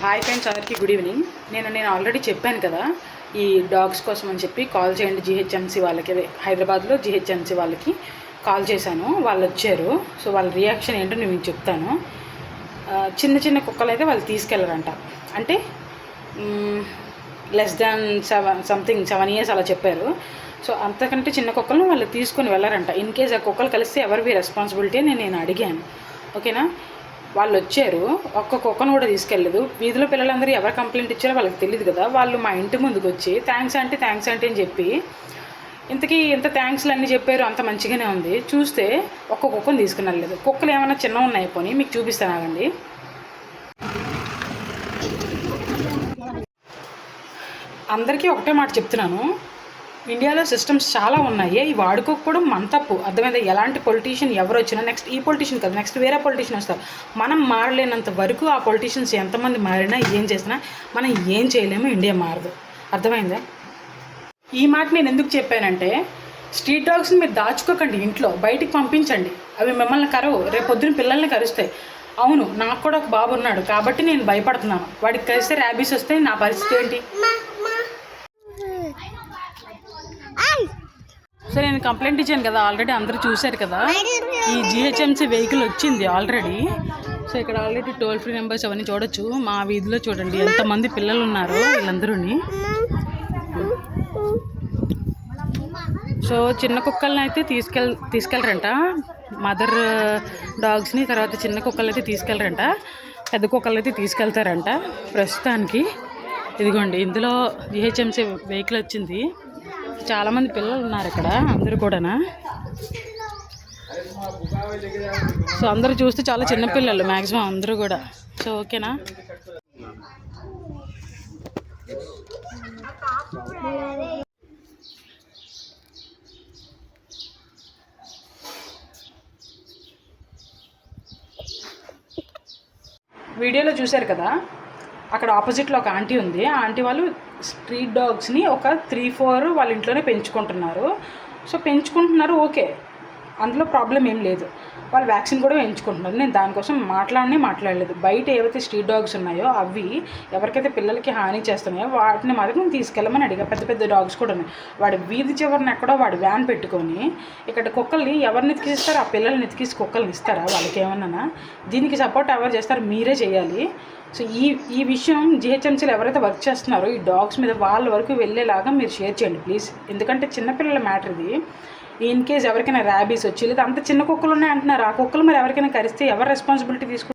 Hi friends, అందరికీ good evening. నేను already చెప్పాను కదా, ఈ డాగ్స్ కోసం అని చెప్పి కాల్ చేయండి జీహెచ్ఎంసీ వాళ్ళకి, అదే హైదరాబాద్లో జీహెచ్ఎంసీ వాళ్ళకి కాల్ చేశాను. వాళ్ళు వచ్చారు. సో వాళ్ళ రియాక్షన్ ఏంటో నేను మీకు చెప్తాను. చిన్న చిన్న కుక్కలు అయితే వాళ్ళు తీసుకెళ్ళరంట. అంటే లెస్ దాన్ 7 years అలా చెప్పారు. సో అంతకంటే చిన్న కుక్కలను వాళ్ళు తీసుకొని వెళ్ళారంట. ఇన్ కేస్ ఆ కుక్కలు కలిస్తే ఎవరివి రెస్పాన్సిబిలిటీ అని నేను అడిగాను. ఓకేనా, వాళ్ళు వచ్చారు, ఒక్క కుక్కను కూడా తీసుకెళ్ళలేదు. వీధిలో పిల్లలందరూ ఎవరు కంప్లైంట్ ఇచ్చారో వాళ్ళకి తెలియదు కదా. వాళ్ళు మా ఇంటి ముందుకు వచ్చి థ్యాంక్స్ అంటే అని చెప్పి ఇంతకీ ఇంత థ్యాంక్స్లు అన్నీ చెప్పారు. అంత మంచిగానే ఉంది. చూస్తే ఒక్క కుక్కను తీసుకుని వెళ్ళలేదు. కుక్కలు ఏమైనా చిన్న ఉన్నాయి పోనీ మీకు చూపిస్తాను, ఆగండి. అందరికీ ఒకటే మాట చెప్తున్నాను, ఇండియాలో సిస్టమ్స్ చాలా ఉన్నాయి, ఇవి వాడుకోకపోవడం మన తప్పు. అర్థమైందా? ఎలాంటి పొలిటీషియన్ ఎవరు వచ్చినా, నెక్స్ట్ ఈ పొలిటీషియన్ కదా, నెక్స్ట్ వేరే పొలిటీషియన్ వస్తారు. మనం మారలేనంత వరకు ఆ పొలిటీషియన్స్ ఎంతమంది మారినా ఏం చేసినా మనం ఏం చేయలేము. ఇండియా మారదు. అర్థమైందా? ఈ మాట నేను ఎందుకు చెప్పానంటే, స్ట్రీట్ డాగ్స్ని మీరు దాచుకోకండి, ఇంట్లో బయటికి పంపించండి. అవి మిమ్మల్ని కరవు, రేపు పొద్దున పిల్లల్ని కరుస్తాయి. అవును, నాకు కూడా ఒక బాబు ఉన్నాడు కాబట్టి నేను భయపడుతున్నాను. వాడికి కలిస్తే ర్యాబీస్ వస్తే నా పరిస్థితి ఏంటి? సో నేను కంప్లైంట్ ఇచ్చాను కదా, ఆల్రెడీ అందరూ చూశారు కదా. ఈ జీహెచ్ఎంసీ వెహికల్ వచ్చింది ఆల్రెడీ. సో ఇక్కడ ఆల్రెడీ టోల్ ఫ్రీ నెంబర్స్ అవన్నీ చూడొచ్చు. మా వీధిలో చూడండి ఎంతమంది పిల్లలు ఉన్నారో వీళ్ళందరూని. సో చిన్న కుక్కల్ని అయితే తీసుకెళ్ళరంట, మదర్ డాగ్స్ని. తర్వాత చిన్న కుక్కలు అయితే తీసుకెళ్ళరంట, పెద్ద కుక్కలు అయితే తీసుకెళ్తారంట ప్రస్తుతానికి. ఇదిగోండి, ఇందులో జీహెచ్ఎంసీ వెహికల్ వచ్చింది. చాలామంది పిల్లలు ఉన్నారు ఇక్కడ, అందరూ కూడానా. సో అందరూ చూస్తే చాలా చిన్నపిల్లలు మ్యాక్సిమం అందరూ కూడా. సో ఓకేనా. వీడియోలో చూశారు కదా, అక్కడ ఆపోజిట్లో ఒక ఆంటీ ఉంది. ఆ ఆంటీ వాళ్ళు స్ట్రీట్ డాగ్స్ని ఒక 3-4 వాళ్ళ ఇంట్లోనే పెంచుకుంటున్నారు. సో పెంచుకుంటున్నారు, ఓకే, అందులో ప్రాబ్లం ఏం లేదు. వాళ్ళు వ్యాక్సిన్ కూడా వేయించుకుంటున్నారు. నేను దానికోసం మాట్లాడలేదు. బయట ఏవైతే స్ట్రీట్ డాగ్స్ ఉన్నాయో అవి ఎవరికైతే పిల్లలకి హాని చేస్తున్నాయో వాటిని మాత్రం తీసుకెళ్ళమని అడిగా. పెద్ద పెద్ద డాగ్స్ కూడా ఉన్నాయి. వాడి వీధి చివరిని ఎక్కడో వాడు వ్యాన్ పెట్టుకొని ఇక్కడ కుక్కల్ని ఎవరిని ఎతికిస్తారు? ఆ పిల్లల్ని ఎతికిసి కుక్కల్ని ఇస్తారా? వాళ్ళకి ఏమన్నా దీనికి సపోర్ట్ ఎవరు చేస్తారు? మీరే చేయాలి. సో ఈ విషయం జీహెచ్ఎంసీలో ఎవరైతే వర్క్ చేస్తున్నారో ఈ డాగ్స్ మీద వాళ్ళ వరకు వెళ్ళేలాగా మీరు షేర్ చేయండి ప్లీజ్. ఎందుకంటే చిన్నపిల్లల మ్యాటర్ ఇది. ఇన్ కేస్ ఎవరికైనా ర్యాబీస్ వచ్చి లేదా అంత చిన్న కుక్కలు ఉన్నాయి అంటున్నారు, ఆ కుక్కలు మరి ఎవరికైనా కరిస్తే ఎవరు రెస్పాన్సిబిలిటీ తీసుకుంటారు?